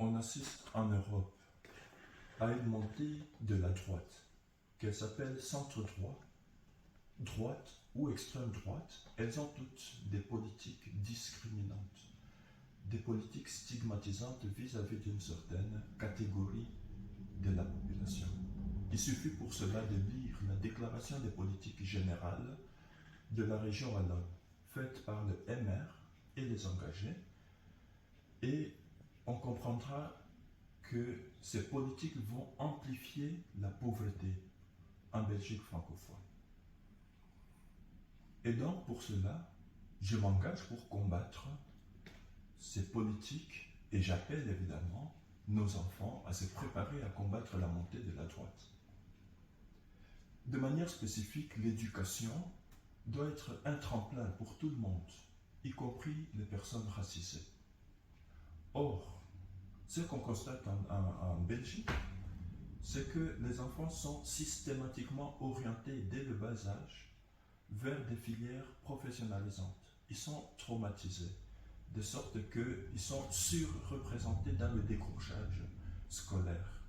On assiste en Europe à une montée de la droite, qu'elle s'appelle centre-droit, droite ou extrême droite. Elles ont toutes des politiques discriminantes, des politiques stigmatisantes vis-à-vis d'une certaine catégorie de la population. Il suffit pour cela de lire la déclaration des politiques générales de la région wallonne, faite par le MR et les engagés, et on comprendra que ces politiques vont amplifier la pauvreté en Belgique francophone. Et donc pour cela, je m'engage pour combattre ces politiques et j'appelle évidemment nos enfants à se préparer à combattre la montée de la droite. De manière spécifique, l'éducation doit être un tremplin pour tout le monde, y compris les personnes racisées. Or, ce qu'on constate en Belgique, c'est que les enfants sont systématiquement orientés dès le bas âge vers des filières professionnalisantes. Ils sont traumatisés, de sorte qu'ils sont surreprésentés dans le décrochage scolaire.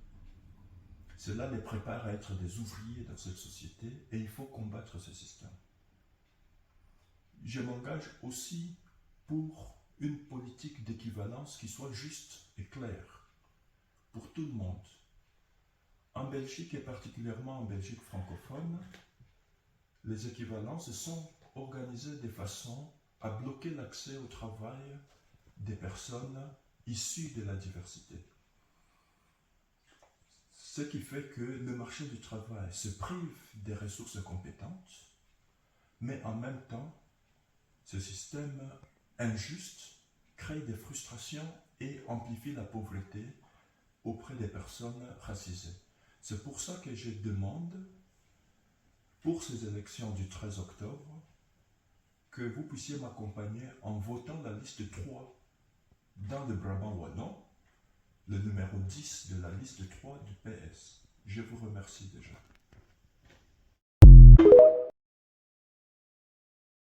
Cela les prépare à être des ouvriers dans cette société et il faut combattre ce système. Je m'engage aussi pour une politique d'équivalence qui soit juste et claire pour tout le monde. En Belgique et particulièrement en Belgique francophone, les équivalences sont organisées de façon à bloquer l'accès au travail des personnes issues de la diversité. Ce qui fait que le marché du travail se prive des ressources compétentes, mais en même temps, ce système injuste crée des frustrations et amplifie la pauvreté auprès des personnes racisées. C'est pour ça que je demande, pour ces élections du 13 octobre, que vous puissiez m'accompagner en votant la liste 3 dans le Brabant wallon, le numéro 10 de la liste 3 du PS. Je vous remercie déjà.